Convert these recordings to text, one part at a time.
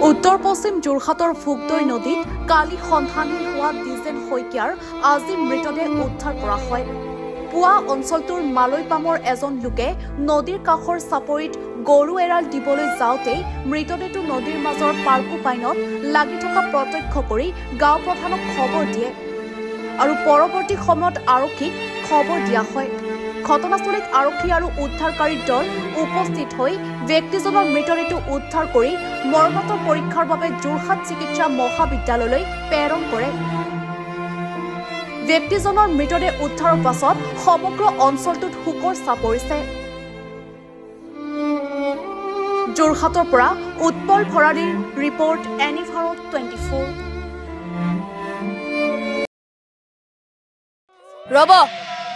উত্তৰ পশ্চিম যোৰহাটৰ ফুকদৈ নদীত কালি সন্ধানহীন হোৱা ডিজেন শইকীয়াৰ আজি মৃতদেহ উদ্ধাৰ কৰা হয়। পুৱা অঞ্চলটোৰ মালৈপামৰ এজন লোকে নদীৰ কাষৰ চাপৰিত গৰু এৰাল দিবলৈ যাওঁতেই মৃতদেহটো নদীৰ মাজৰ পাৰ্কো পাইনত লাগি থকা প্ৰত্যক্ষ কৰি গাঁও প্ৰধানক খবৰ দিয়ে আৰু পৰৱৰ্তী সময়ত আৰক্ষীক খবৰ দিয়া হয়। ঘটনাস্থলীত আৰক্ষী আৰু উদ্ধাৰকাৰী দল উপস্থিত হৈ ব্যক্তিজনৰ মৃতদেহটো উদ্ধাৰ কৰি মৰণোত্তৰ পৰীক্ষাৰ বাবে যোৰহাট চিকিৎসা মহাবিদ্যালয়লৈ প্ৰেৰণ কৰে। ব্যক্তিজনৰ মৃতদেহ উদ্ধাৰৰ পাছত সমগ্ৰ অঞ্চলটোত শোকৰ ছাপ পৰিছে। যোৰহাটৰ পৰা উৎপল ভৰালীৰ ৰিপৰ্ট এনি ভাৰত 24। ৰব,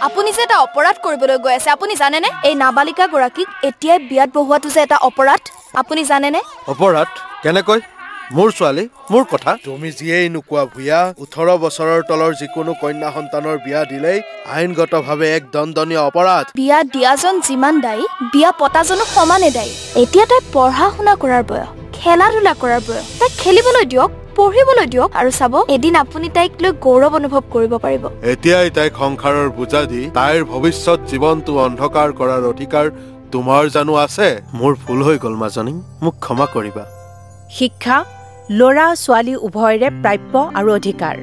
আপুনি যে এটা অপৰাধ কৰিবলৈ গৈ আছে, আপুনি জানেনে? এই নাবালিকা গৰাকীক এতিয়াই বিয়াত বহোৱাটো যে এটা অপৰাধ, আপুনি জানেনে? অপৰাধ কেনেকৈ? মোৰ ছোৱালী, মোৰ কথা। তুমি যিয়েই নোকোৱা ভূঞা, 18 বছৰৰ তলৰ যিকোনো কন্যা সন্তানৰ বিয়া দিলেই আইনগতভাৱে এক দণ্ডনীয় অপৰাধ। বিয়া দিয়াজন যিমান দায়ী, বিয়া পতাজনো সমানে দায়ী। এতিয়া তাই পঢ়া শুনা কৰাৰ বয়স, খেলা ধূলা কৰাৰ বয়স। তাইক খেলিবলৈ দিয়ক, পঢ়িবলৈ দিয়ক, আৰু চাব এদিন আপুনি তাইক লৈ গৌৰৱ অনুভৱ কৰিব পাৰিব। এতিয়াই তাইক সংসাৰৰ বোজা দি তাইৰ ভৱিষ্যত জীৱনটো অন্ধকাৰ কৰাৰ অধিকাৰ তোমাৰ জানো আছে? মোৰ ভুল হৈ গ'ল মাজনী, মোক ক্ষমা কৰিবা। শিক্ষা ল'ৰা ছোৱালী উভয়ৰে প্ৰাপ্য আৰু অধিকাৰ।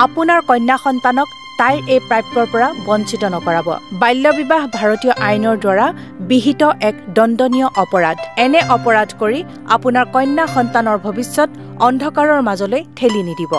আপোনাৰ কন্যা সন্তানক তাইৰ এই প্ৰাপ্যৰ পৰা বঞ্চিত নকৰাব। বাল্য বিবাহ ভাৰতীয় আইনৰ দ্বাৰা বিহিত এক দণ্ডনীয় অপৰাধ। এনে অপৰাধ কৰি আপোনাৰ কন্যা সন্তানৰ ভৱিষ্যত অন্ধকাৰৰ মাজলৈ ঠেলি নিদিব।